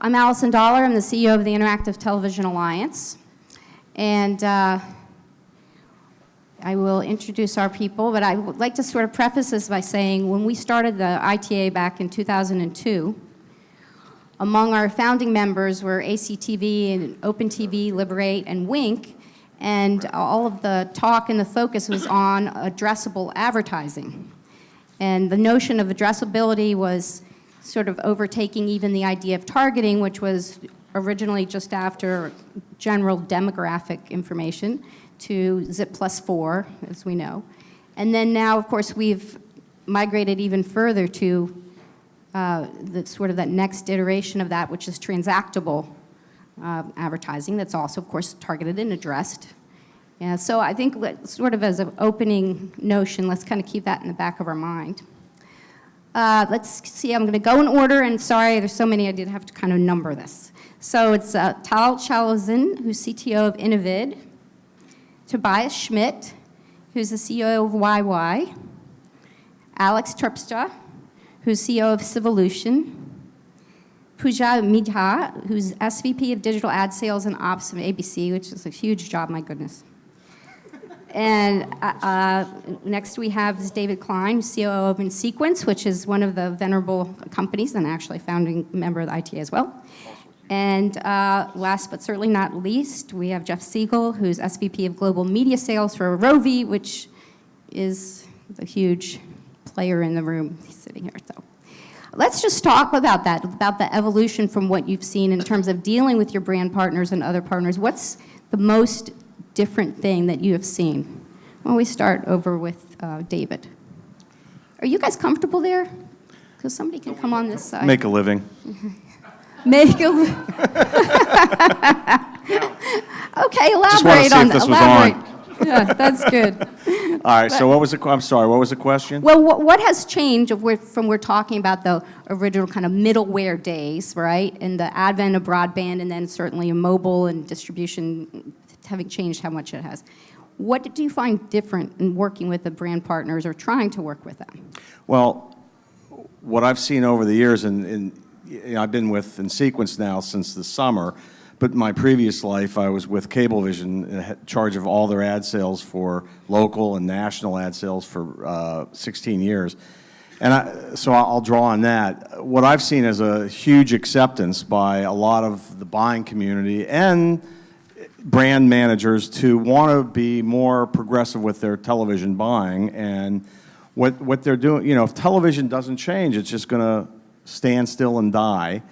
I'm Allison Dollar. I'm the CEO of the Interactive Television Alliance. And I will introduce our people, but I would like to sort of preface this by saying when we started the ITA back in 2002, among our founding members were ACTV and OpenTV, Liberate, and Wink, and all of the talk and the focus was on addressable advertising. And the notion of addressability was sort of overtaking even the idea of targeting, which was originally just after general demographic information to ZIP +4, as we know. And then now, of course, we've migrated even further to the sort of that next iteration of that, which is transactable advertising that's also, of course, targeted and addressed. Yeah, so I think sort of as an opening notion, let's kind of keep that in the back of our mind. Let's see, I'm going to go in order, and sorry, there's so many, I did have to kind of number this. So it's Tal Chalazin, who's CTO of Innovid, Tobias Schmidt, who's the CEO of YY, Alex Terpstra, who's CEO of Civolution, Pooja Midha, who's SVP of Digital Ad Sales and Ops of ABC, which is a huge job, my goodness. And next we have is David Klein, who's COO of InSequence, which is one of the venerable companies and actually founding member of the ITA as well. And last but certainly not least, we have Jeff Siegel, who's SVP of Global Media Sales for Rovi, which is the huge player in the room. He's sitting here. So let's just talk about that, about the evolution from what you've seen in terms of dealing with your brand partners and other partners. What's the most different thing that you have seen? Well, we start over with David. Are you guys comfortable there? Because somebody can come on this side. Make a living. Make a living. Okay, elaborate Just want to see on if this elaborate. was on. Yeah, that's good. All right, so what was the, I'm sorry, what was the question? Well, what has changed from we're talking about the original kind of middleware days, right? And the advent of broadband, and then certainly mobile and distribution having changed how much it has. What do you find different in working with the brand partners or trying to work with them? Well, what I've seen over the years, and you know, I've been with InSequence now since the summer, but in my previous life I was with Cablevision in charge of all their ad sales for local and national ad sales for 16 years. And so I'll draw on that. What I've seen is a huge acceptance by a lot of the buying community and brand managers to want to be more progressive with their television buying. And what they're doing, you know, if television doesn't change, it's just going to stand still and die.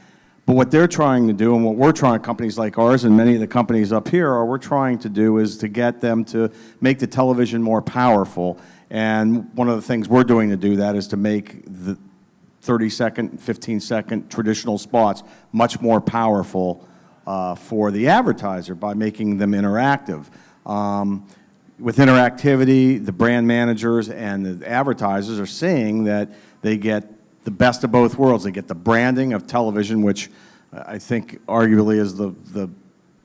But what they're trying to do, and what we're trying, companies like ours and many of the companies up here, are we're trying to do is to get them to make the television more powerful. And one of the things we're doing to do that is to make the 30-second, 15-second traditional spots much more powerful for the advertiser by making them interactive. With interactivity, the brand managers and the advertisers are seeing that they get the best of both worlds. They get the branding of television, which I think arguably is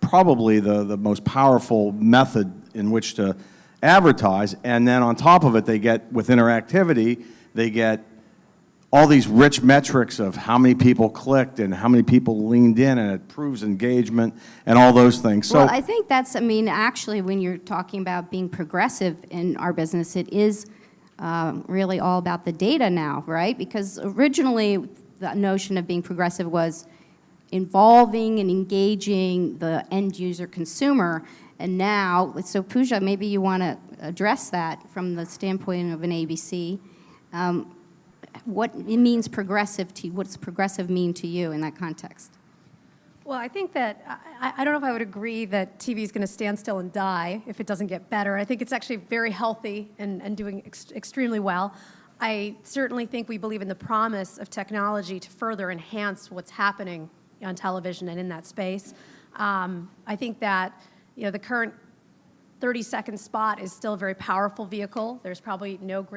probably the most powerful method in which to advertise. And then on top of it, they get, with interactivity, they get all these rich metrics of how many people clicked and how many people leaned in, and it proves engagement and all those things. So, well, I think that's, I mean, actually, when you're talking about being progressive in our business, it is really all about the data now, right? Because originally, the notion of being progressive was involving and engaging the end user consumer. And now, so Pooja, maybe you want to address that from the standpoint of an ABC. What it means progressive to you, what does progressive mean to you in that context? Well, I think that, I don't know if I would agree that TV is going to stand still and die if it doesn't get better. I think it's actually very healthy and doing extremely well. I certainly think we believe in the promise of technology to further enhance what's happening on television and in that space. I think that, you know, the current 30-second spot is still a very powerful vehicle. There's probably no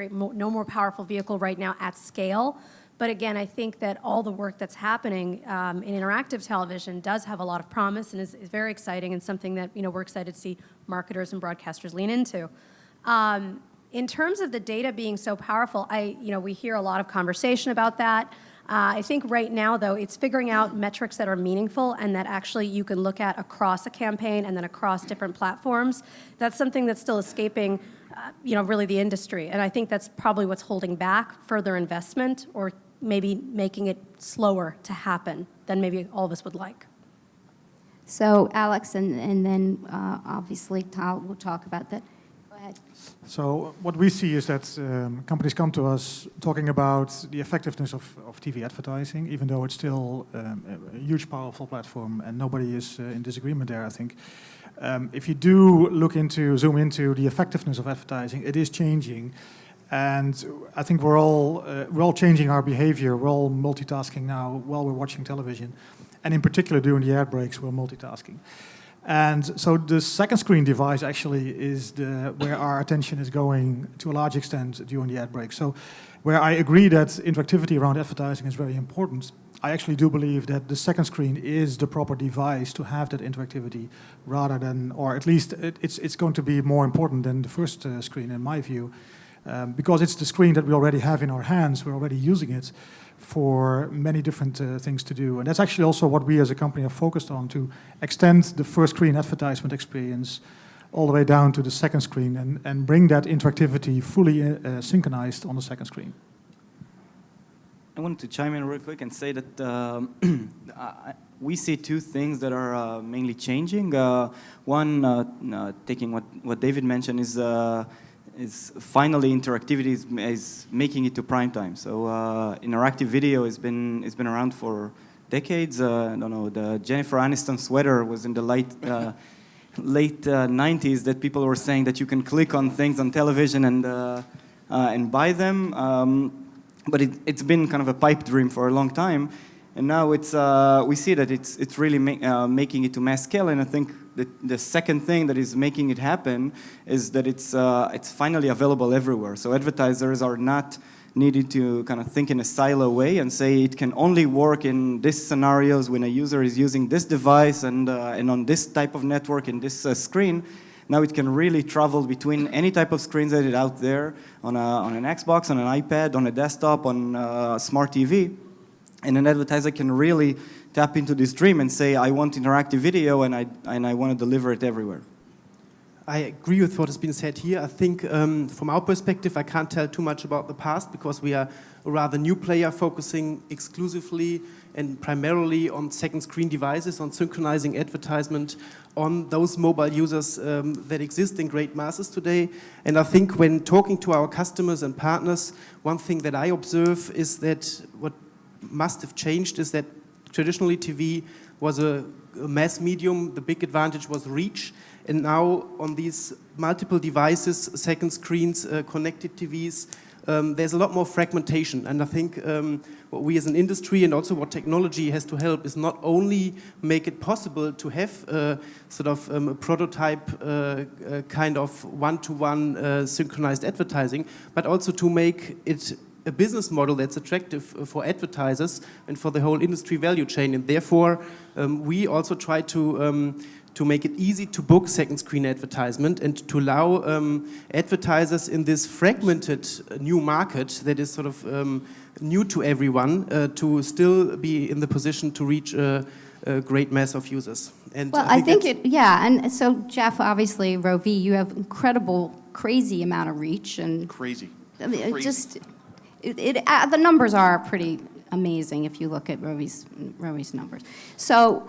more powerful vehicle right now at scale. But again, I think that all the work that's happening in interactive television does have a lot of promise and is very exciting, and something that, you know, we're excited to see marketers and broadcasters lean into. In terms of the data being so powerful, we hear a lot of conversation about that. I think right now, though, it's figuring out metrics that are meaningful and that actually you can look at across a campaign and then across different platforms. That's something that's still escaping, really the industry. And I think that's probably what's holding back further investment or maybe making it slower to happen than maybe all of us would like. So Alex, and then obviously Tal will talk about that. Go ahead. So what we see is that companies come to us talking about the effectiveness of TV advertising, even though it's still a huge, powerful platform, and nobody is in disagreement there, I think. If you do zoom into the effectiveness of advertising, it is changing. And I think we're all changing our behavior. We're all multitasking now while we're watching television. And in particular, during the ad breaks, we're multitasking. And so the second screen device actually is where our attention is going to a large extent during the ad break. So where I agree that interactivity around advertising is very important, I actually do believe that the second screen is the proper device to have that interactivity rather than, or at least it's going to be more important than the first screen in my view, because it's the screen that we already have in our hands, we're already using it for many different things to do. And that's actually also what we as a company are focused on, to extend the first screen advertisement experience all the way down to the second screen and bring that interactivity fully synchronized on the second screen. I wanted to chime in real quick and say that we see two things that are mainly changing. One, taking what David mentioned, is finally interactivity is making it to prime time. So interactive video has been around for decades. I don't know, the Jennifer Aniston sweater was in the late 90s that people were saying that you can click on things on television and buy them. But it's been kind of a pipe dream for a long time. And now we see that it's really making it to mass scale. And I think the second thing that is making it happen is that it's finally available everywhere. So advertisers are not needed to kind of think in a silo way and say it can only work in these scenarios when a user is using this device and on this type of network in this screen. Now it can really travel between any type of screens that is out there on an Xbox, on an iPad, on a desktop, on a smart TV. And an advertiser can really tap into this dream and say, I want interactive video and I want to deliver it everywhere. I agree with what has been said here. I think from our perspective, I can't tell too much about the past because we are a rather new player focusing exclusively and primarily on second screen devices, on synchronizing advertisement on those mobile users that exist in great masses today. And I think when talking to our customers and partners, one thing that I observe is that what must have changed is that traditionally TV was a mass medium. The big advantage was reach. And now on these multiple devices, second screens, connected TVs, there's a lot more fragmentation. And I think what we as an industry and also what technology has to help is not only make it possible to have sort of a prototype kind of one-to-one synchronized advertising, but also to make it a business model that's attractive for advertisers and for the whole industry value chain. And therefore, we also try to make it easy to book second screen advertisement and to allow advertisers in this fragmented new market that is sort of new to everyone to still be in the position to reach a great mass of users. And well, I think and so Jeff, obviously, Roe v., you have incredible, crazy amount of reach. And Crazy. I mean, the numbers are pretty amazing if you look at Roe's numbers. So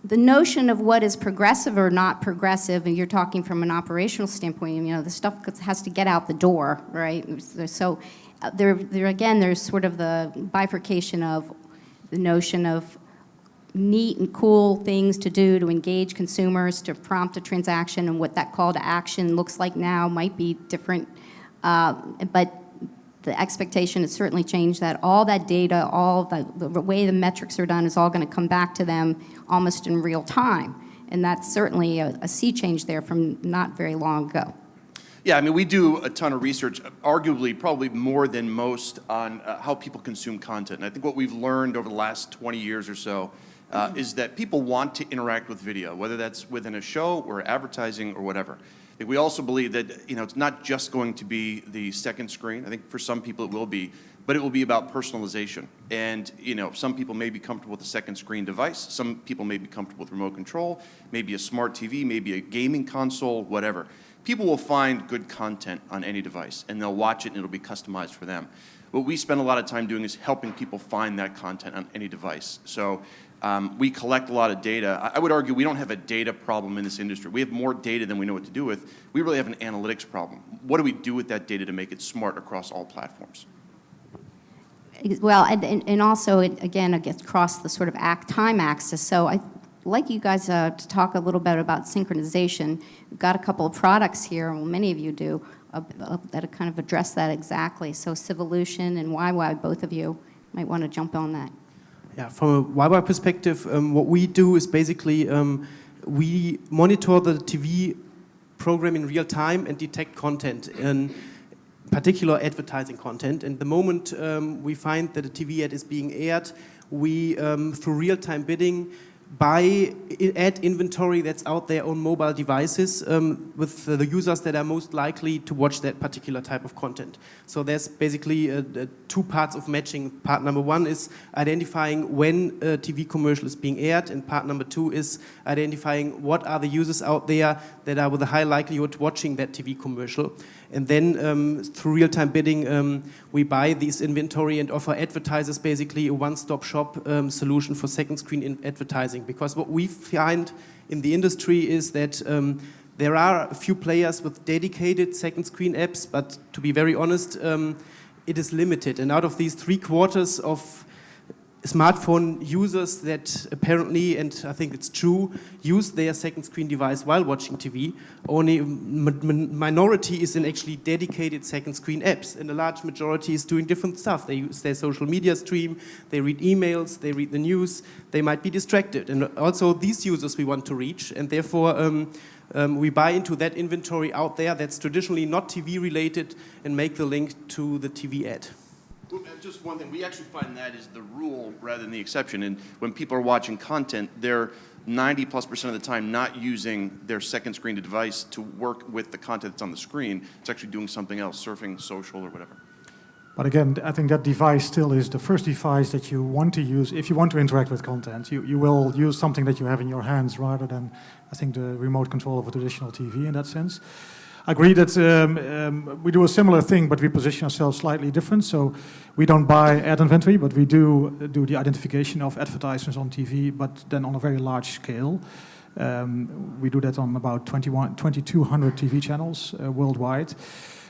the notion of what is progressive or not progressive, and you're talking from an operational standpoint, the stuff has to get out the door, right? So there's sort of the bifurcation of the notion of neat and cool things to do to engage consumers, to prompt a transaction, and what that call to action looks like now might be different, but the expectation has certainly changed that all that data, all the way the metrics are done is all going to come back to them almost in real time. And that's certainly a sea change there from not very long ago. Yeah, I mean, we do a ton of research, arguably probably more than most, on how people consume content. And I think what we've learned over the last 20 years or so is that people want to interact with video, whether that's within a show or advertising or whatever. We also believe that, it's not just going to be the second screen. I think for some people it will be, but it will be about personalization. And, some people may be comfortable with a second screen device. Some people may be comfortable with remote control, maybe a smart TV, maybe a gaming console, whatever. People will find good content on any device, and they'll watch it, and it'll be customized for them. What we spend a lot of time doing is helping people find that content on any device. So we collect a lot of data. I would argue we don't have a data problem in this industry. We have more data than we know what to do with. We really have an analytics problem. What do we do with that data to make it smart across all platforms? Well, and also, again, it gets across the sort of time axis. So I'd like you guys to talk a little bit about synchronization. We've got a couple of products here, and many of you do, that kind of address that exactly. So Civolution and YY, both of you might want to jump on that. Yeah, from a YY perspective, what we do is basically we monitor the TV program in real time and detect content, in particular advertising content. And the moment we find that a TV ad is being aired, we, through real-time bidding, buy ad inventory that's out there on mobile devices with the users that are most likely to watch that particular type of content. So there's basically two parts of matching. Part number one is identifying when a TV commercial is being aired, and part number two is identifying what are the users out there that are with a high likelihood watching that TV commercial. And then through real-time bidding, we buy this inventory and offer advertisers basically a one-stop shop solution for second screen advertising. Because what we find in the industry is that there are a few players with dedicated second screen apps, but to be very honest, it is limited. And out of these 3/4 of smartphone users that apparently, and I think it's true, use their second screen device while watching TV, only minority is in actually dedicated second screen apps, and a large majority is doing different stuff. They use their social media stream, they read emails, they read the news, they might be distracted. And also these users we want to reach, and therefore we buy into that inventory out there that's traditionally not TV related and make the link to the TV ad. Well, just one thing, we actually find that is the rule rather than the exception. And when people are watching content, they're 90+% of the time not using their second screen device to work with the content that's on the screen. It's actually doing something else, surfing, social, or whatever. But again, I think that device still is the first device that you want to use if you want to interact with content. You will use something that you have in your hands rather than, I think, the remote control of a traditional TV in that sense. I agree that we do a similar thing, but we position ourselves slightly different. So we don't buy ad inventory, but we do the identification of advertisements on TV, but then on a very large scale. We do that on about 2,200 TV channels worldwide.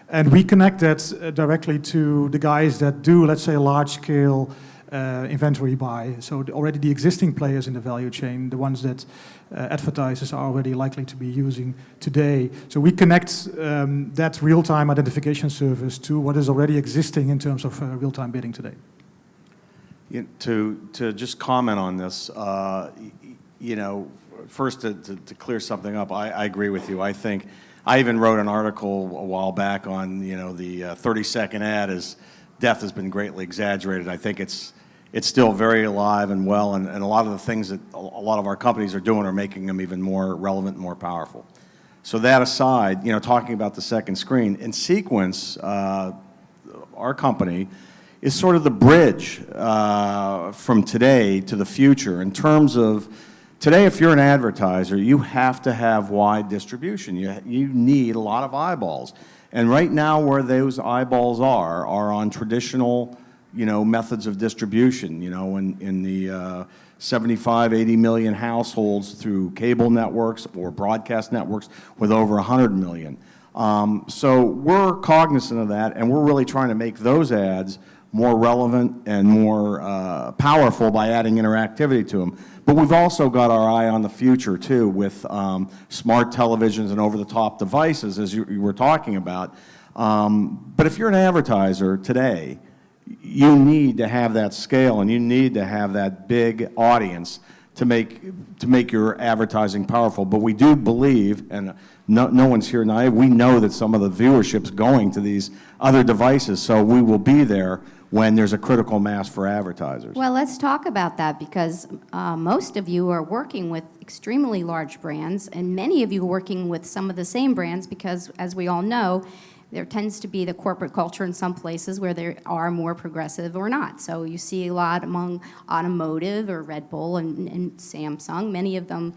And we connect that directly to the guys that do, let's say, large-scale inventory buy. So already the existing players in the value chain, the ones that advertisers are already likely to be using today. So we connect that real-time identification service to what is already existing in terms of real-time bidding today. To just comment on this, first to clear something up, I agree with you. I think I even wrote an article a while back on the 30-second ad as death has been greatly exaggerated. I think it's still very alive and well, and a lot of the things that a lot of our companies are doing are making them even more relevant and more powerful. So that aside, talking about the second screen, in Sequence, our company is sort of the bridge from today to the future in terms of today, if you're an advertiser, you have to have wide distribution. You need a lot of eyeballs. And right now where those eyeballs are on traditional methods of distribution, in the 75, 80 million households through cable networks or broadcast networks with over 100 million. So we're cognizant of that, and we're really trying to make those ads more relevant and more powerful by adding interactivity to them. But we've also got our eye on the future, too, with smart televisions and over-the-top devices, as you were talking about. But if you're an advertiser today, you need to have that scale, and you need to have that big audience to make your advertising powerful. But we do believe, and no one's here naive, we know that some of the viewership's going to these other devices, so we will be there when there's a critical mass for advertisers. Well, let's talk about that, because most of you are working with extremely large brands, and many of you are working with some of the same brands because, as we all know, there tends to be the corporate culture in some places where they are more progressive or not. So you see a lot among automotive or Red Bull and Samsung. Many of them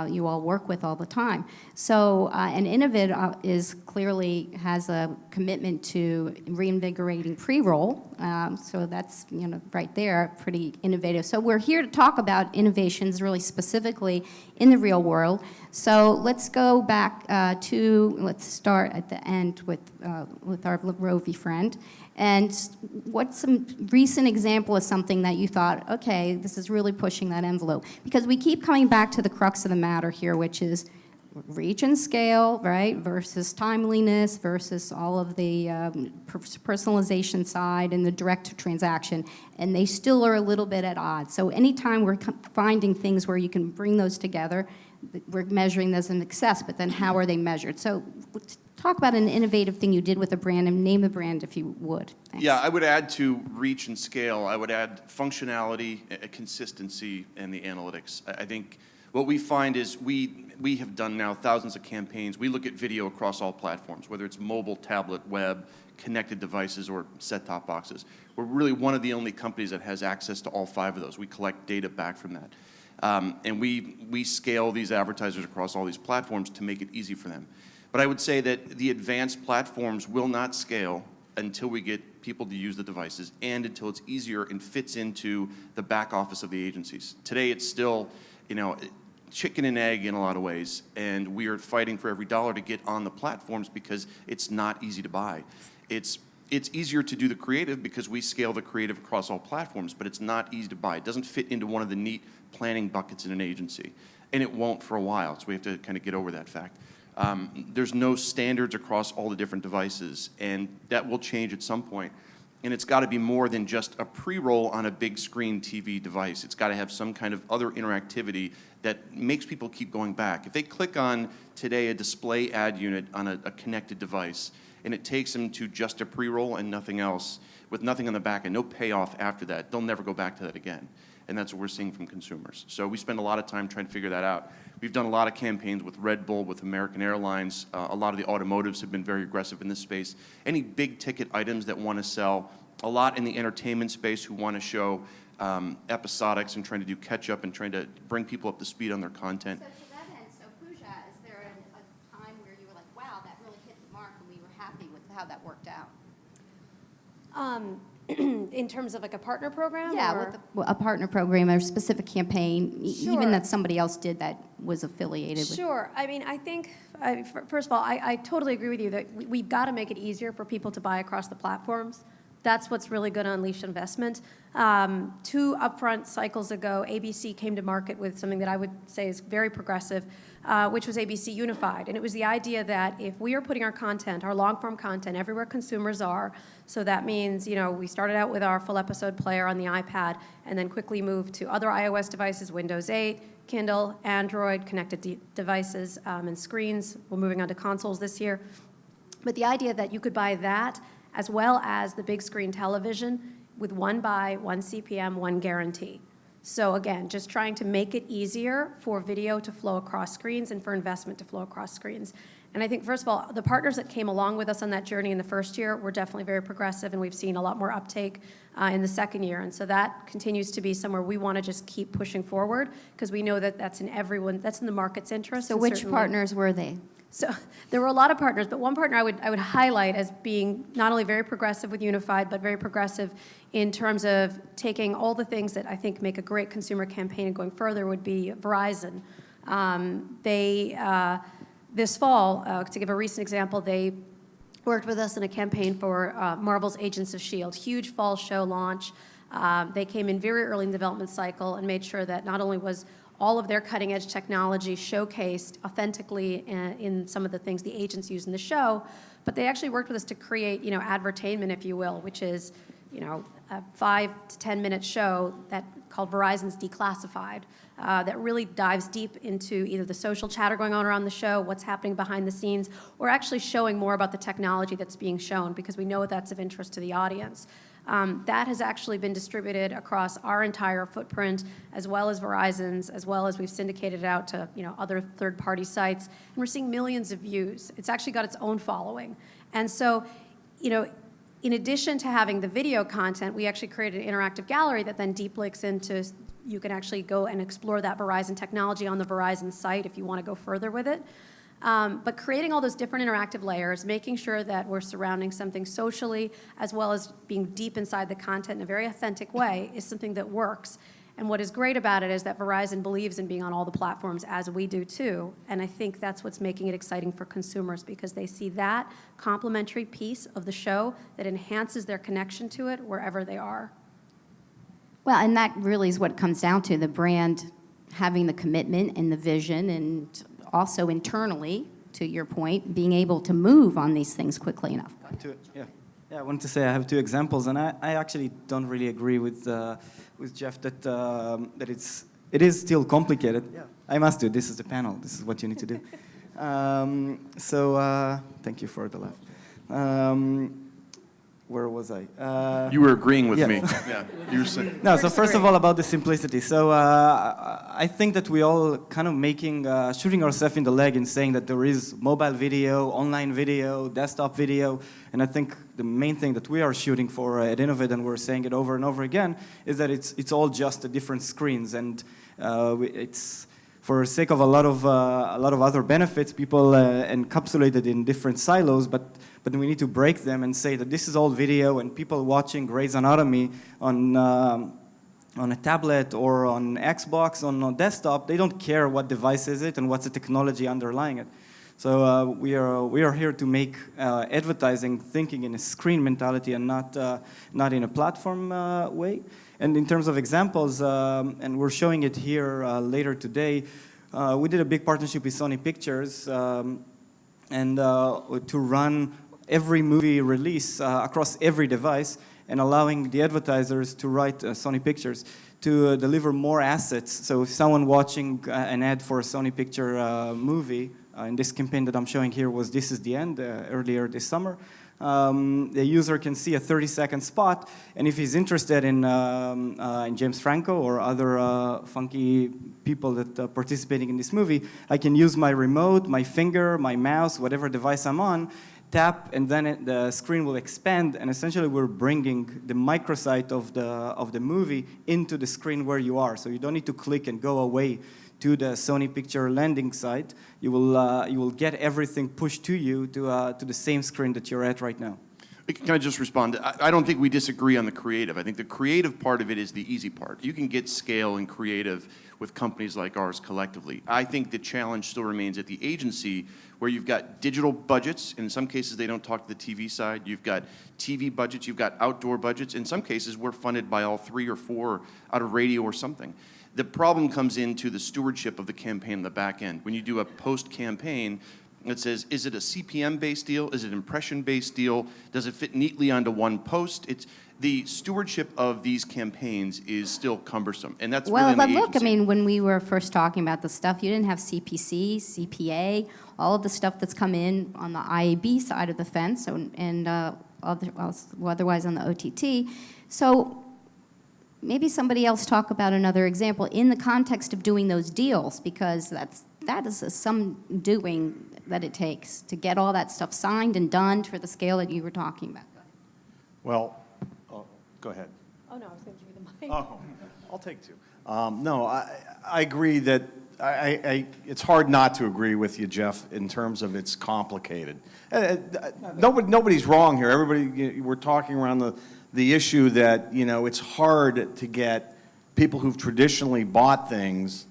you all work with all the time. So, and Innovid is clearly has a commitment to reinvigorating pre-roll. So that's, you know, right there, pretty innovative. So we're here to talk about innovations really specifically in the real world. So let's go back let's start at the end with our Rovi friend. And what's some recent example of something that you thought, okay, this is really pushing that envelope? Because we keep coming back to the crux of the matter here, which is reach and scale, right, versus timeliness, versus all of the personalization side and the direct transaction, and they still are a little bit at odds. So anytime we're finding things where you can bring those together, we're measuring those in success, but then how are they measured? So talk about an innovative thing you did with a brand, and name the brand if you would. Thanks. Yeah, I would add to reach and scale, I would add functionality, consistency, and the analytics. I think what we find is we have done now thousands of campaigns. We look at video across all platforms, whether it's mobile, tablet, web, connected devices, or set-top boxes. We're really one of the only companies that has access to all 5 of those. We collect data back from that. And we scale these advertisers across all these platforms to make it easy for them. But I would say that the advanced platforms will not scale until we get people to use the devices and until it's easier and fits into the back office of the agencies. Today it's still, you know, chicken and egg in a lot of ways, and we are fighting for every dollar to get on the platforms because it's not easy to buy. It's easier to do the creative because we scale the creative across all platforms, but it's not easy to buy. It doesn't fit into one of the neat planning buckets in an agency, and it won't for a while, so we have to kind of get over that fact. There's no standards across all the different devices, and that will change at some point. And it's got to be more than just a pre-roll on a big screen TV device. It's got to have some kind of other interactivity that makes people keep going back. If they click on, today, a display ad unit on a connected device, and it takes them to just a pre-roll and nothing else, with nothing on the back and no payoff after that, they'll never go back to that again. And that's what we're seeing from consumers. So we spend a lot of time trying to figure that out. We've done a lot of campaigns with Red Bull, with American Airlines. A lot of the automotives have been very aggressive in this space. Any big ticket items that want to sell, a lot in the entertainment space who want to show episodics and trying to do catch up and trying to bring people up to speed on their content. So to that end, so Pooja, is there a time where you were like, wow, that really hit the mark and we were happy with how that worked out? In terms of like a partner program? Yeah, or? with a partner program or a specific campaign, even Sure. that somebody else did that was affiliated with. Sure. I mean, I think, first of all, I totally agree with you that we've got to make it easier for people to buy across the platforms. That's what's really going to unleash investment. 2 upfront cycles ago, ABC came to market with something that I would say is very progressive, which was ABC Unified. And it was the idea that if we are putting our content, our long-form content, everywhere consumers are, so that means, you know, we started out with our full episode player on the iPad and then quickly moved to other iOS devices, Windows 8, Kindle, Android, connected devices, and screens. We're moving on to consoles this year. But the idea that you could buy that as well as the big screen television with 1 buy, 1 CPM, 1 guarantee. So again, just trying to make it easier for video to flow across screens and for investment to flow across screens. And I think, first of all, the partners that came along with us on that journey in the first year were definitely very progressive, and we've seen a lot more uptake in the second year. And so that continues to be somewhere we want to just keep pushing forward because we know that that's in the market's interest. So which partners were they? So there were a lot of partners, but one partner I would highlight as being not only very progressive with Unified, but very progressive in terms of taking all the things that I think make a great consumer campaign and going further would be Verizon. This fall, to give a recent example, they worked with us in a campaign for Marvel's Agents of S.H.I.E.L.D., huge fall show launch. They came in very early in the development cycle and made sure that not only was all of their cutting-edge technology showcased authentically in some of the things the agents use in the show, but they actually worked with us to create, you know, advertainment, if you will, which is, you know, a 5 to 10 minute show that called Verizon's Declassified that really dives deep into either the social chatter going on around the show, what's happening behind the scenes, or actually showing more about the technology that's being shown, because we know that's of interest to the audience. That has actually been distributed across our entire footprint, as well as Verizon's, as well as we've syndicated it out to other third-party sites, and we're seeing millions of views. It's actually got its own following. And so, in addition to having the video content, we actually created an interactive gallery that then deep links into, you can actually go and explore that Verizon technology on the Verizon site if you want to go further with it. But creating all those different interactive layers, making sure that we're surrounding something socially, as well as being deep inside the content in a very authentic way, is something that works. And what is great about it is that Verizon believes in being on all the platforms, as we do too. And I think that's what's making it exciting for consumers, because they see that complementary piece of the show that enhances their connection to it wherever they are. Well, and that really is what it comes down to, the brand having the commitment and the vision, and also internally, to your point, being able to move on these things quickly enough. I wanted to say I have two examples, and I actually don't really agree with Jeff that it is still complicated. Yeah. I must do. This is the panel. This is what you need to do. Thank you for the laugh. Where was I? You were agreeing with yeah. me. Yeah. You were saying. No, so first of all, about the simplicity. So I think that we all kind of shooting ourselves in the leg in saying that there is mobile video, online video, desktop video, and I think the main thing that we are shooting for at Innovate, and we're saying it over and over again, is that it's all just different screens, and it's for the sake of a lot of other benefits, people encapsulate it in different silos, but we need to break them and say that this is all video, and people watching Grey's Anatomy on a tablet or on Xbox, on a desktop, they don't care what device is it and what's the technology underlying it. So we are here to make advertising thinking in a screen mentality and not in a platform way. And in terms of examples, and we're showing it here later today, we did a big partnership with Sony Pictures and to run every movie release across every device, and allowing the advertisers to write Sony Pictures to deliver more assets. So if someone watching an ad for a Sony Picture movie, in this campaign that I'm showing here was This Is the End, earlier this summer, the user can see a 30-second spot, and if he's interested in James Franco or other funky people that are participating in this movie, I can use my remote, my finger, my mouse, whatever device I'm on, tap, and then the screen will expand, and essentially we're bringing the microsite of the movie into the screen where you are. So you don't need to click and go away to the Sony Picture landing site. You will get everything pushed to you to the same screen that you're at right now. Can I just respond? I don't think we disagree on the creative. I think the creative part of it is the easy part. You can get scale and creative with companies like ours collectively. I think the challenge still remains at the agency, where you've got digital budgets. In some cases, they don't talk to the TV side. You've got TV budgets. You've got outdoor budgets. In some cases, we're funded by all three or four out of radio or something. The problem comes into the stewardship of the campaign in the back end. When you do a post-campaign, it says, is it a CPM-based deal? Is it an impression-based deal? Does it fit neatly onto one post? It's the stewardship of these campaigns is still cumbersome, and that's Well, within but the look, I agency. mean, when we were first talking about the stuff, you didn't have CPC, CPA, all of the stuff that's come in on the IAB side of the fence, and otherwise on the OTT. So maybe somebody else talk about another example in the context of doing those deals, because that is some doing that it takes to get all that stuff signed and done for the scale that you were talking about. Well, go ahead. Oh, no, I was going to give you the mic. Oh, I'll take two. No, I agree that it's hard not to agree with you, Jeff, in terms of it's complicated. Nobody's wrong here. Everybody, we're talking around the issue that, it's hard to get people who've traditionally bought things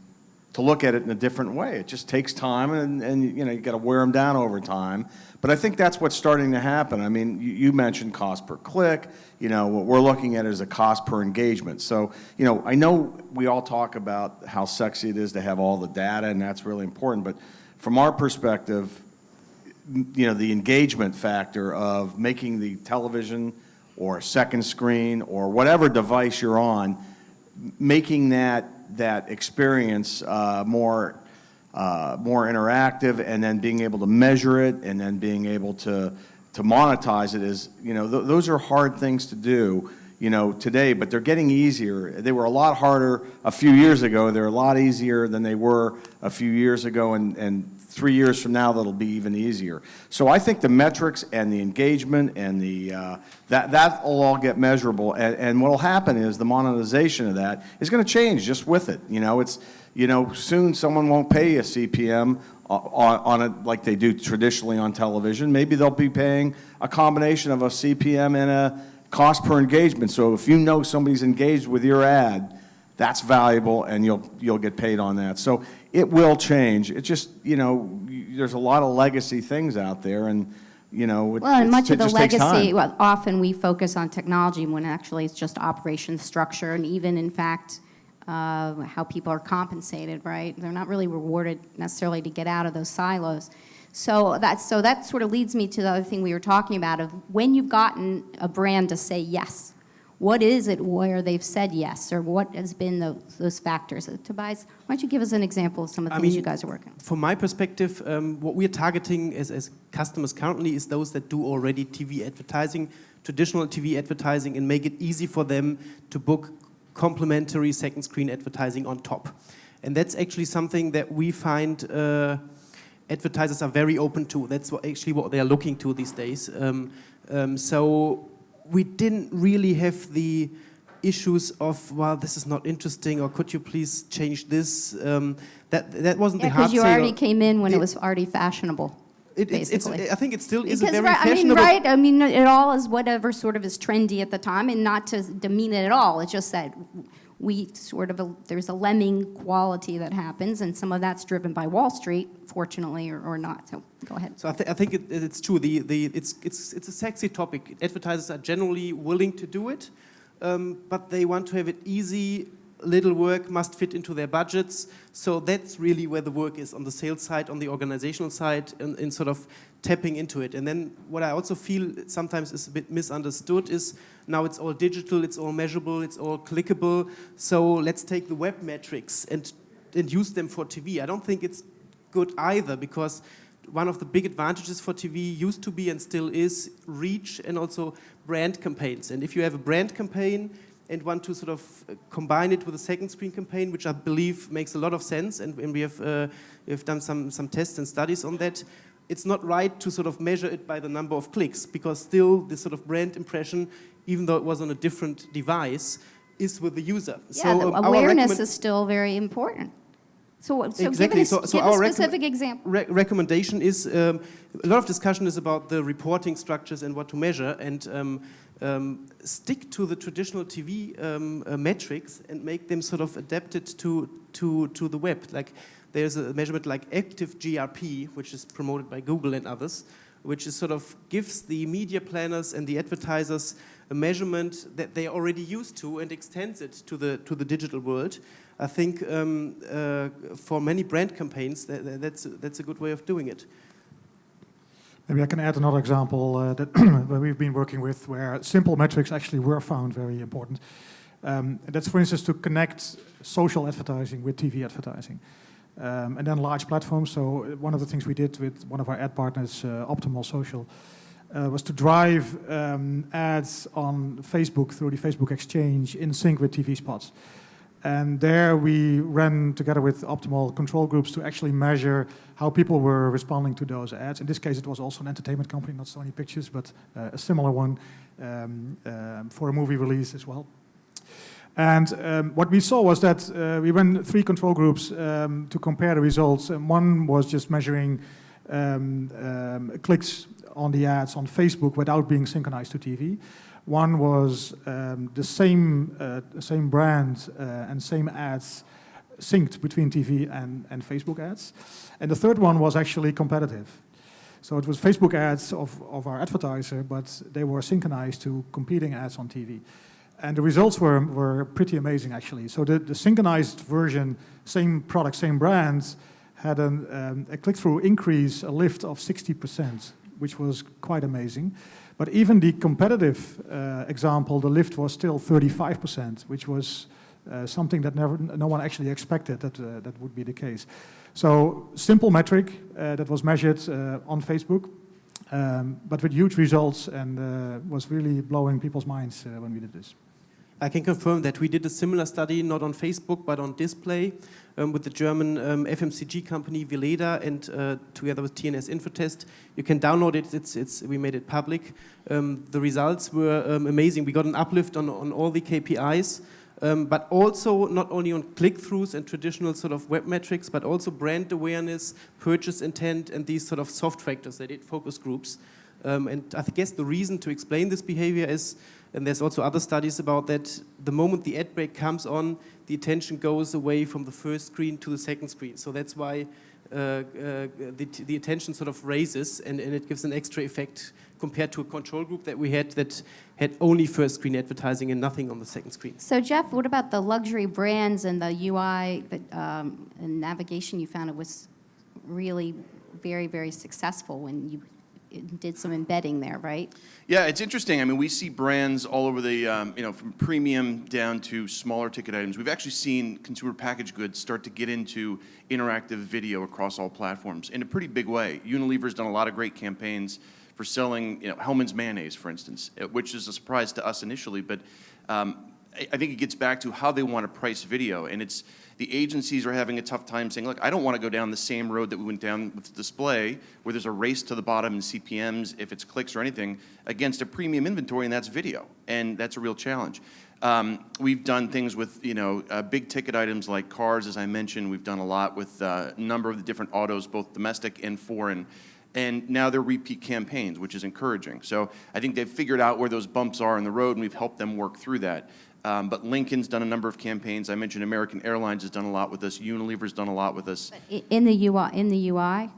to look at it in a different way. It just takes time, and you got to wear them down over time. But I think that's what's starting to happen. I mean, you mentioned cost per click. What we're looking at is a cost per engagement. So, I know we all talk about how sexy it is to have all the data, and that's really important. But from our perspective, the engagement factor of making the television or a second screen or whatever device you're on making that experience more interactive, and then being able to measure it, and then being able to monetize it is, those are hard things to do, today, but they're getting easier. They were a lot harder a few years ago. They're a lot easier than they were a few years ago, and 3 years from now, that'll be even easier. So I think the metrics and the engagement and that'll all get measurable. And what'll happen is the monetization of that is going to change just with it. Soon someone won't pay a CPM on it like they do traditionally on television. Maybe they'll be paying a combination of a CPM and a cost per engagement. So if somebody's engaged with your ad, that's valuable, and you'll get paid on that. So it will change. It just, there's a lot of legacy things out there, and Well, and much of the just takes legacy, time. well, often we focus on technology when actually it's just operation structure, and even in fact, how people are compensated, right? They're not really rewarded necessarily to get out of those silos. So that sort of leads me to the other thing we were talking about of when you've gotten a brand to say yes. What is it where they've said yes, or what has been those factors? Tobias, why don't you give us an example of some of the things you guys are working on? From my perspective, what we're targeting as customers currently is those that do already TV advertising, traditional TV advertising, and make it easy for them to book complementary second screen advertising on top. And that's actually something that we find advertisers are very open to. That's what they're looking to these days. So we didn't really have the issues of, well, this is not interesting, or could you please change this? That wasn't the hard because you sale. already came in when it was already fashionable. I think it still is a Because, very fashionable... it all is whatever sort of is trendy at the time, and not to demean it at all. It's just that there's a lemming quality that happens, and some of that's driven by Wall Street, fortunately, or not. So go ahead. So I think it's true. It's a sexy topic. Advertisers are generally willing to do it, but they want to have it easy. Little work must fit into their budgets. So that's really where the work is, on the sales side, on the organizational side, in sort of tapping into it. And then what I also feel sometimes is a bit misunderstood is now it's all digital, it's all measurable, it's all clickable. So let's take the web metrics and use them for TV. I don't think it's good either, because one of the big advantages for TV used to be and still is reach and also brand campaigns. And if you have a brand campaign and want to sort of combine it with a second screen campaign, which I believe makes a lot of sense, and we have done some tests and studies on that, it's not right to sort of measure it by the number of clicks, because still this sort of brand impression, even though it was on a different device, is with the user. Yeah, the awareness is still very important. So exactly. give a specific example. Recommendation is, a lot of discussion is about the reporting structures and what to measure, and stick to the traditional TV metrics and make them sort of adapted to the web. Like there's a measurement like active GRP, which is promoted by Google and others, which is sort of gives the media planners and the advertisers a measurement that they are already used to and extends it to the digital world. I think for many brand campaigns, that's a good way of doing it. Maybe I can add another example that where we've been working with, where simple metrics actually were found very important. That's, for instance, to connect social advertising with TV advertising. And then large platforms. So one of the things we did with one of our ad partners, Optimal Social, was to drive ads on Facebook through the Facebook Exchange in sync with TV spots. And there we ran together with optimal control groups to actually measure how people were responding to those ads. In this case, it was also an entertainment company, not Sony Pictures, but a similar one for a movie release as well. And what we saw was that we ran 3 control groups to compare the results. And one was just measuring clicks on the ads on Facebook without being synchronized to TV. One was the same brand and same ads synced between TV and Facebook ads. And the third one was actually competitive. So it was Facebook ads of our advertiser, but they were synchronized to competing ads on TV. And the results were pretty amazing, actually. So the synchronized version, same product, same brands, had a click-through increase, a lift of 60%, which was quite amazing. But even the competitive example, the lift was still 35%, which was something that no one actually expected that would be the case. So simple metric that was measured on Facebook, but with huge results, and was really blowing people's minds when we did this. I can confirm that we did a similar study, not on Facebook, but on display, with the German FMCG company Veleda, and together with TNS Infotest. You can download it, we made it public. The results were amazing. We got an uplift on all the KPIs, but also not only on click-throughs and traditional sort of web metrics, but also brand awareness, purchase intent, and these sort of soft factors. They did focus groups. And I guess the reason to explain this behavior is, and there's also other studies about that, the moment the ad break comes on, the attention goes away from the first screen to the second screen. So that's why the attention sort of raises, and it gives an extra effect compared to a control group that we had that had only first screen advertising and nothing on the second screen. So Jeff, what about the luxury brands and the UI and navigation? You found it was really very, very successful when you did some embedding there, right? Yeah, it's interesting. I mean, we see brands all over the, from premium down to smaller ticket items. We've actually seen consumer packaged goods start to get into interactive video across all platforms in a pretty big way. Unilever's done a lot of great campaigns for selling, Hellmann's mayonnaise, for instance, which is a surprise to us initially, but I think it gets back to how they want to price video, and it's the agencies are having a tough time saying, look, I don't want to go down the same road that we went down with display, where there's a race to the bottom in CPMs, if it's clicks or anything, against a premium inventory, and that's video, and that's a real challenge. We've done things with, big ticket items like cars, as I mentioned. We've done a lot with a number of the different autos, both domestic and foreign. And now they're repeat campaigns, which is encouraging. So I think they've figured out where those bumps are in the road, and we've helped them work through that. But Lincoln's done a number of campaigns. I mentioned American Airlines has done a lot with us. Unilever's done a lot with us. In the UI,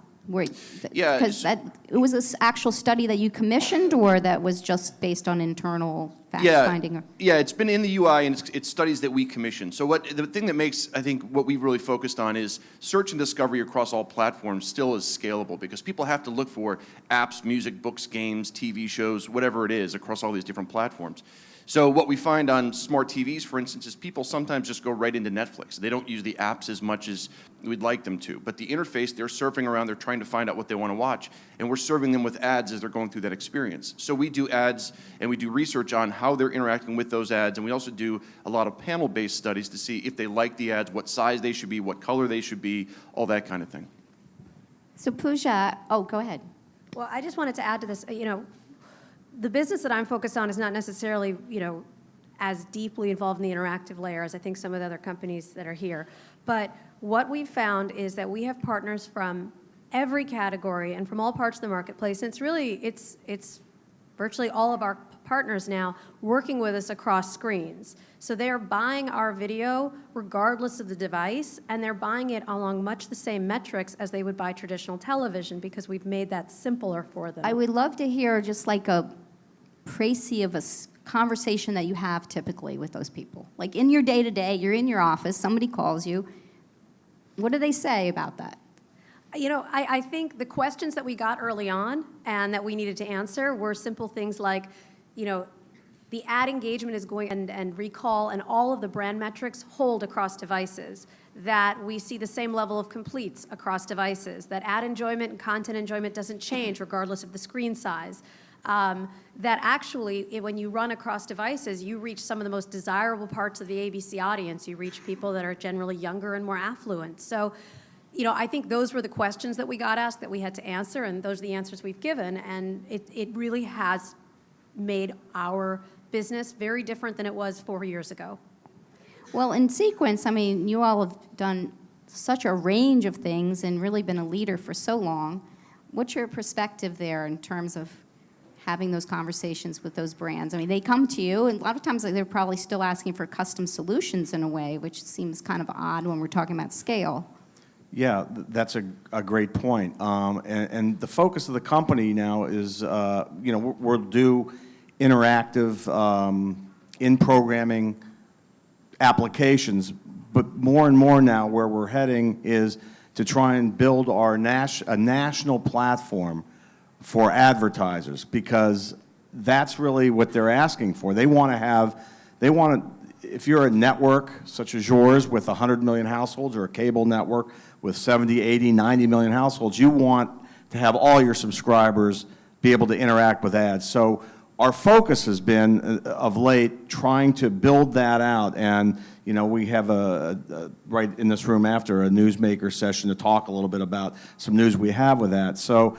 Yeah, because it was an actual study that you commissioned, or that was just based on internal fact finding? Yeah, it's been in the UI, and it's studies that we commission. So the thing that makes, I think, what we've really focused on is search and discovery across all platforms still is scalable, because people have to look for apps, music, books, games, TV shows, whatever it is, across all these different platforms. So what we find on smart TVs, for instance, is people sometimes just go right into Netflix. They don't use the apps as much as we'd like them to. But the interface, they're surfing around, they're trying to find out what they want to watch, and we're serving them with ads as they're going through that experience. So we do ads, and we do research on how they're interacting with those ads, and we also do a lot of panel-based studies to see if they like the ads, what size they should be, what color they should be, all that kind of thing. So Pooja, go ahead. Well, I just wanted to add to this, the business that I'm focused on is not necessarily, as deeply involved in the interactive layer as I think some of the other companies that are here. But what we've found is that we have partners from every category and from all parts of the marketplace. And it's virtually all of our partners now working with us across screens. So they're buying our video regardless of the device, and they're buying it along much the same metrics as they would buy traditional television, because we've made that simpler for them. I would love to hear just like a précis of a conversation that you have typically with those people. Like in your day-to-day, you're in your office, somebody calls you. What do they say about that? I think the questions that we got early on and that we needed to answer were simple things like, the ad engagement is going and recall and all of the brand metrics hold across devices, that we see the same level of completes across devices, that ad enjoyment and content enjoyment doesn't change regardless of the screen size. That actually, when you run across devices, you reach some of the most desirable parts of the ABC audience. You reach people that are generally younger and more affluent. So, I think those were the questions that we got asked that we had to answer, and those are the answers we've given. And it really has made our business very different than it was 4 years ago. Well, in Sequence, you all have done such a range of things and really been a leader for so long. What's your perspective there in terms of having those conversations with those brands? They come to you, and a lot of times they're probably still asking for custom solutions in a way, which seems kind of odd when we're talking about scale. Yeah, that's a great point. And the focus of the company now is, we'll do interactive in-programming applications, but more and more now where we're heading is to try and build our a national platform for advertisers, because that's really what they're asking for. They want to if you're a network such as yours with 100 million households, or a cable network with 70, 80, 90 million households, you want to have all your subscribers be able to interact with ads. So our focus has been, of late, trying to build that out. And, you know, we have right in this room after, a newsmaker session to talk a little bit about some news we have with that. So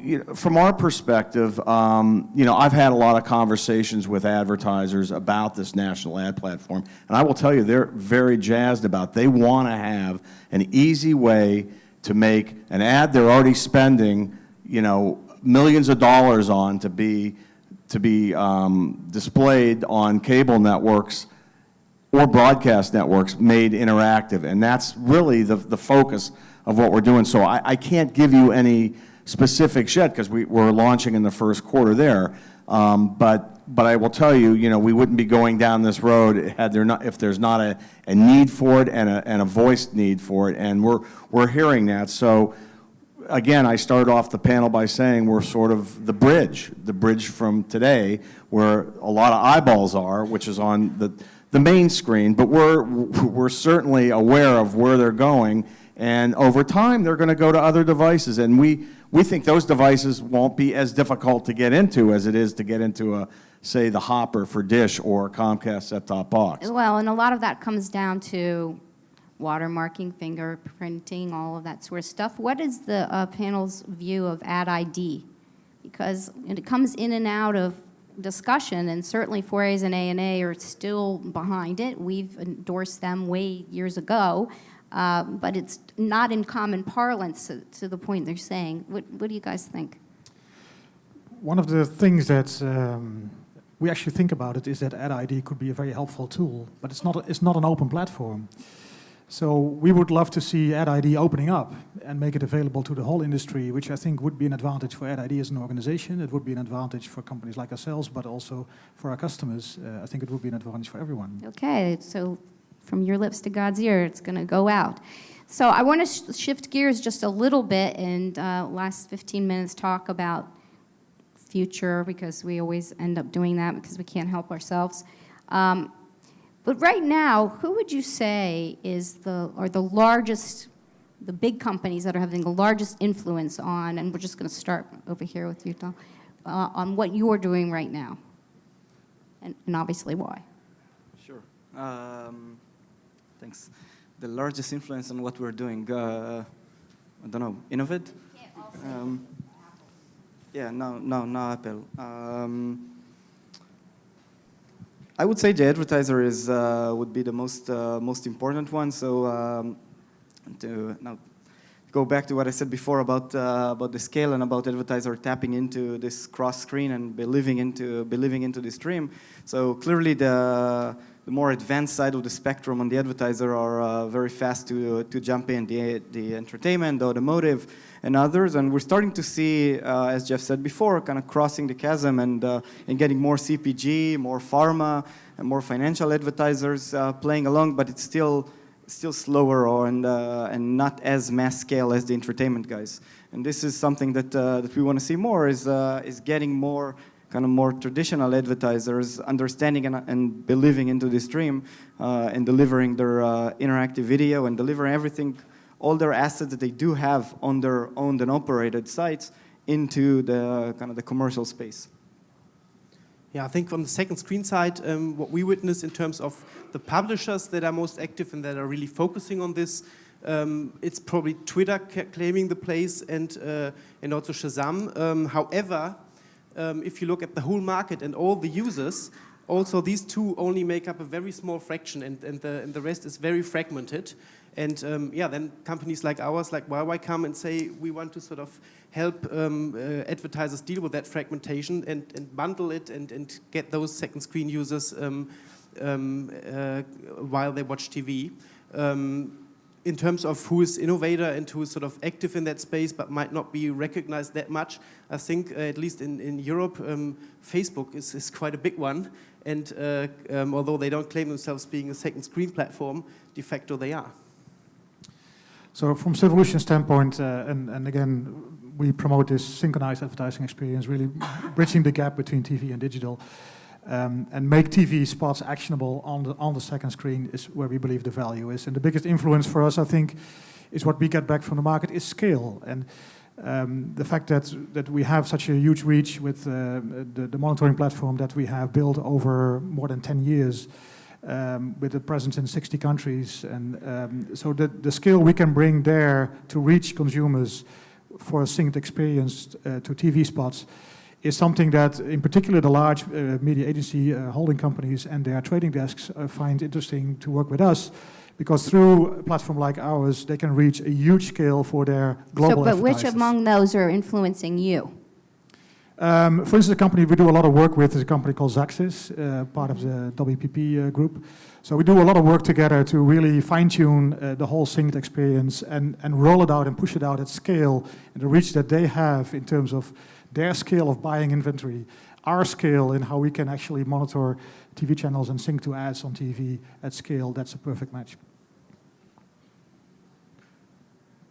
you know, from our perspective, you know, I've had a lot of conversations with advertisers about this national ad platform, and I will tell you, they're very jazzed about it. They want to have an easy way to make an ad they're already spending, you know, millions of dollars on to be displayed on cable networks or broadcast networks, made interactive, and that's really the focus of what we're doing. So I can't give you any specifics yet, because we're launching in the first quarter there. But I will tell you, you know, we wouldn't be going down this road if there's not a need for it and a voiced need for it, and we're hearing that. So again, I started off the panel by saying we're sort of the bridge from today, where a lot of eyeballs are, which is on the main screen, but we're certainly aware of where they're going, and over time they're going to go to other devices, and we think those devices won't be as difficult to get into as it is to get into say, the Hopper for Dish or Comcast set-top box. Well, and a lot of that comes down to watermarking, fingerprinting, all of that sort of stuff. What is the panel's view of Ad ID? Because it comes in and out of discussion, and certainly 4As and A&A are still behind it. We've endorsed them way years ago, but it's not in common parlance to the point they're saying. What do you guys think? One of the things that we actually think about it is that Ad ID could be a very helpful tool, but it's not an open platform. So we would love to see Ad ID opening up and make it available to the whole industry, which I think would be an advantage for Ad ID as an organization. It would be an advantage for companies like ourselves, but also for our customers. I think it would be an advantage for everyone. Okay, so from your lips to God's ear, it's going to go out. So I want to shift gears just a little bit and last 15 minutes talk about future, because we always end up doing that because we can't help ourselves. But right now, who would you say are the largest, the big companies that are having the largest influence on, and we're just going to start over here with you, Tom, on what you're doing right now, and obviously why? Sure. Thanks. The largest influence on what we're doing, I don't know, Innovators? Yeah, no, Apple. I would say the advertiser would be the most important one. So to now go back to what I said before about the scale and about advertiser tapping into this cross screen and believing into this stream. So clearly the more advanced side of the spectrum on the advertiser are very fast to jump in, the entertainment, the automotive, and others. And we're starting to see, as Jeff said before, kind of crossing the chasm and getting more CPG, more pharma, and more financial advertisers playing along, but it's still slower and not as mass scale as the entertainment guys. And this is something that we want to see more, is getting more traditional advertisers understanding and believing into this stream and delivering their interactive video and delivering everything, all their assets that they do have on their owned and operated sites into the the commercial space. Yeah, I think from the second screen side, what we witness in terms of the publishers that are most active and that are really focusing on this, it's probably Twitter claiming the place and also Shazam. However, if you look at the whole market and all the users, also these two only make up a very small fraction, and the rest is very fragmented. And then companies like ours, like YY, come and say we want to sort of help advertisers deal with that fragmentation and bundle it and get those second screen users while they watch TV. In terms of who is innovator and who is sort of active in that space but might not be recognized that much, I think at least in Europe, Facebook is quite a big one. And although they don't claim themselves being a second screen platform, de facto they are. So from Civolution standpoint, and again, we promote this synchronized advertising experience, really bridging the gap between TV and digital. and make TV spots actionable on the second screen is where we believe the value is. And the biggest influence for us, I think, is what we get back from the market is scale. And the fact that we have such a huge reach with the monitoring platform that we have built over more than 10 years, with a presence in 60 countries. And so the scale we can bring there to reach consumers for a synced experience to TV spots is something that, in particular, the large media agency holding companies and their trading desks find interesting to work with us, because through a platform like ours, they can reach a huge scale for their global But which advertisers. among those are influencing you? For instance, a company we do a lot of work with is a company called Xaxis, part of the WPP group. So we do a lot of work together to really fine-tune the whole synced experience and roll it out and push it out at scale, and the reach that they have in terms of their scale of buying inventory, our scale in how we can actually monitor TV channels and sync to ads on TV at scale. That's a perfect match.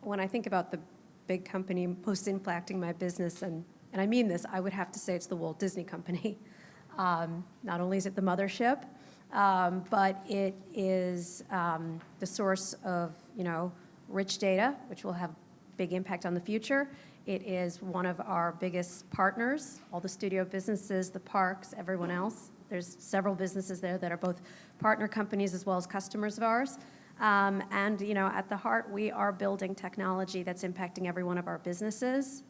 When I think about the big company most impacting my business, and I mean this, I would have to say it's the Walt Disney Company. Not only is it the mothership, but it is the source of, rich data, which will have big impact on the future. It is one of our biggest partners, all the studio businesses, the parks, everyone else. There's several businesses there that are both partner companies as well as customers of ours. And, at the heart, we are building technology that's impacting every one of our businesses,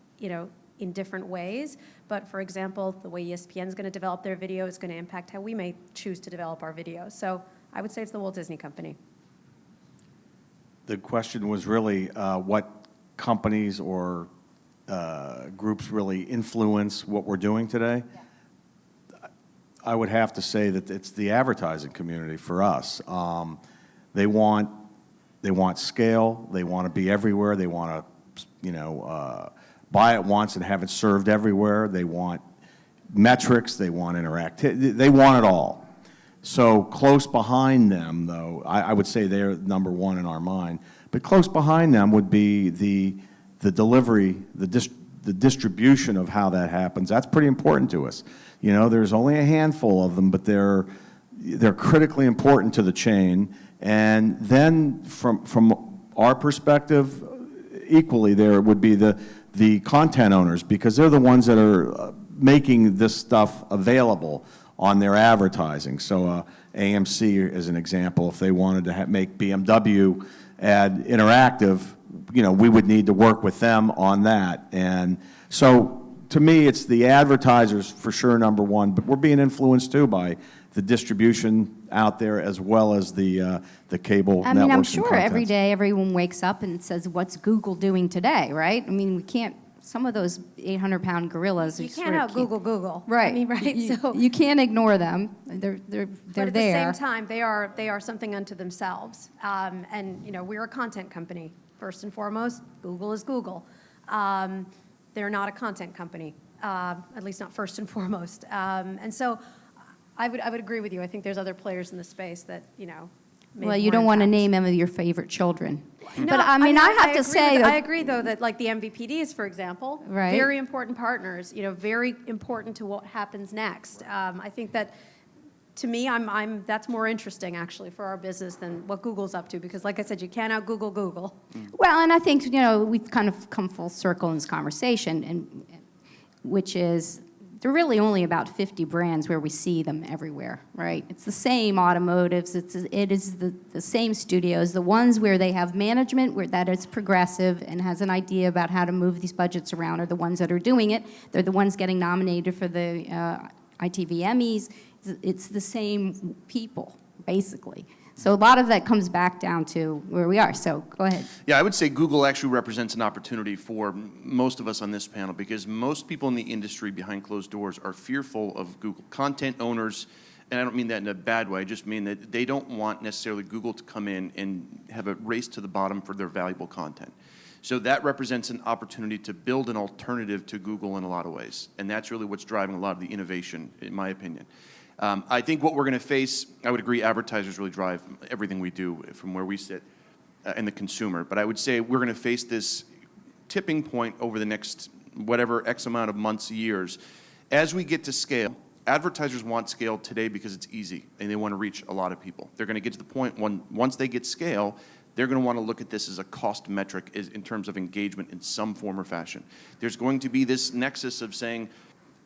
in different ways. But for example, the way ESPN is going to develop their video is going to impact how we may choose to develop our video. So I would say it's the Walt Disney Company. The question was really what companies or groups really influence what we're doing today. Yeah. I would have to say that it's the advertising community for us. They want scale. They want to be everywhere. They want to, buy it once and have it served everywhere. They want metrics. They want interactivity. They want it all. So close behind them, though, I would say they're number one in our mind. But close behind them would be the delivery, the distribution of how that happens. That's pretty important to us. There's only a handful of them, but they're critically important to the chain. And then from our perspective, equally there would be the content owners, because they're the ones that are making this stuff available on their advertising. So AMC, as an example, if they wanted to make BMW ad interactive, we would need to work with them on that. And so to me, it's the advertisers for sure, number one, but we're being influenced too by the distribution out there as well as the cable networks. I mean, I'm and sure contents. every day everyone wakes up and says, what's Google doing today, right? I mean, we can't, some of those 800-pound gorillas You are can't sort of out Google. Right. I mean, right? You can't ignore them. They're But there. at the same time, they are something unto themselves. And we're a content company first and foremost. Google is Google. They're not a content company, at least not first and foremost. And so I would agree with you. I think there's other players in the space that may Well, have you more don't want to impact. name any of your favorite children. No, But I mean, I have to say I that agree though that like the MVPDs, for example, Right. very important partners. Very important to what happens next. I think that. To me, that's more interesting actually for our business than what Google's up to, because like I said, you can't out Google. Well, and I think, we've kind of come full circle in this conversation, and which is there are really only about 50 brands where we see them everywhere, right? It's the same automotives, it is the same studios, the ones where they have management where that is progressive and has an idea about how to move these budgets around are the ones that are doing it. They're the ones getting nominated for the ITV Emmys. It's the same people, basically. So a lot of that comes back down to where we are. So go ahead. Yeah, I would say Google actually represents an opportunity for most of us on this panel, because most people in the industry behind closed doors are fearful of Google. Content owners, and I don't mean that in a bad way, I just mean that they don't want necessarily Google to come in and have a race to the bottom for their valuable content. So that represents an opportunity to build an alternative to Google in a lot of ways. And that's really what's driving a lot of the innovation, in my opinion. I think what we're going to face, I would agree, advertisers really drive everything we do from where we sit and the consumer. But I would say we're going to face this tipping point over the next whatever X amount of months, years. As we get to scale, advertisers want scale today because it's easy and they want to reach a lot of people. They're going to get to the point when once they get scale, they're going to want to look at this as a cost metric in terms of engagement in some form or fashion. There's going to be this nexus of saying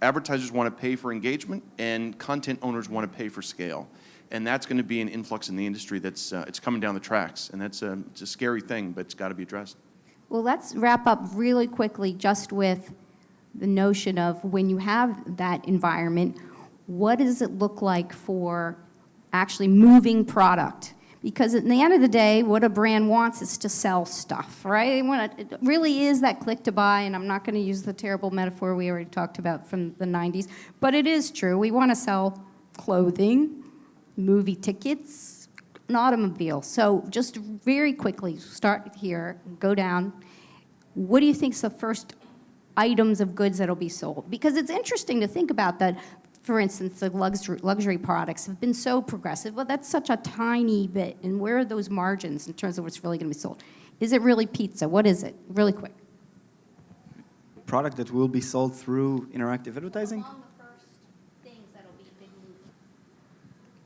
advertisers want to pay for engagement and content owners want to pay for scale. And that's going to be an influx in the industry that's it's coming down the tracks. And it's a scary thing, but it's got to be addressed. Well, let's wrap up really quickly just with the notion of when you have that environment, what does it look like for actually moving product? Because at the end of the day, what a brand wants is to sell stuff, right? It really is that click to buy, and I'm not going to use the terrible metaphor we already talked about from the 90s, but it is true. We want to sell clothing, movie tickets, an automobile. So just very quickly, start here, go down. What do you think is the first items of goods that will be sold? Because it's interesting to think about that. For instance, the luxury products have been so progressive. Well, that's such a tiny bit. And where are those margins in terms of what's really going to be sold? Is it really pizza? What is it? Really quick. Product that will be sold through interactive advertising? Among the first things that will be a big move.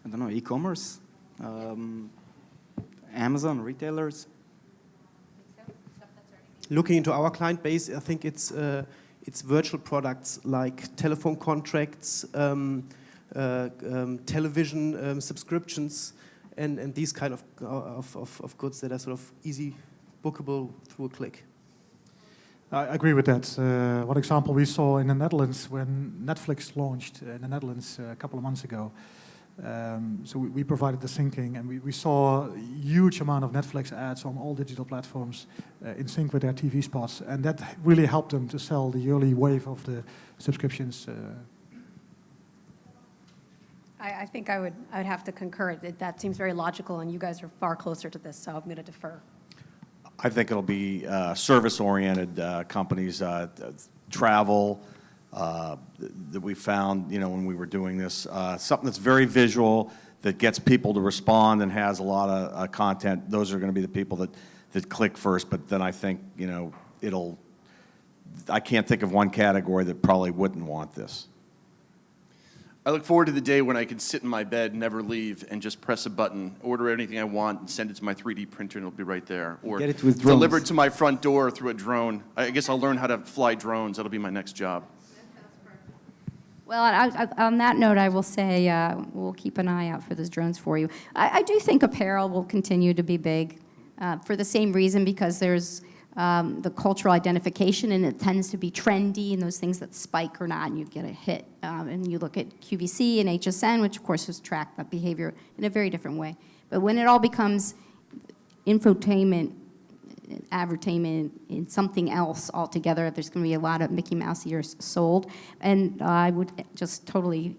I don't know, e-commerce, Amazon, retailers. Looking into our client base, I think it's virtual products like telephone contracts, television subscriptions, and these kind of goods that are sort of easy bookable through a click. I agree with that. One example we saw in the Netherlands when Netflix launched in the Netherlands a couple of months ago. So we provided the syncing, and we saw a huge amount of Netflix ads on all digital platforms in sync with their TV spots, and that really helped them to sell the early wave of the subscriptions. I think I would have to concur. That seems very logical, and you guys are far closer to this, so I'm going to defer. I think it'll be service-oriented companies, travel, that we found, when we were doing this, something that's very visual, that gets people to respond and has a lot of content. Those are going to be the people that click first. But then I think, I can't think of one category that probably wouldn't want this. I look forward to the day when I can sit in my bed, never leave, and just press a button, order anything I want, and send it to my 3D printer, and it'll be right there. Or Get it with drones. Delivered to my front door through a drone. I guess I'll learn how to fly drones. That'll be my next job. Well, on that note, I will say we'll keep an eye out for those drones for you. I do think apparel will continue to be big for the same reason, because there's the cultural identification, and it tends to be trendy, and those things that spike or not, and you get a hit. And you look at QVC and HSN, which of course has tracked that behavior in a very different way. But when it all becomes infotainment, advertainment in something else altogether, there's going to be a lot of Mickey Mouse ears sold. And I would just totally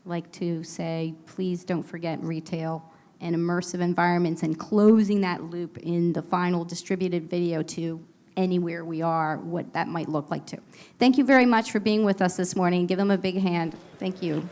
like to say, please don't forget retail and immersive environments and closing that loop in the final distributed video to anywhere we are, what that might look like too. Thank you very much for being with us this morning. Give them a big hand. Thank you.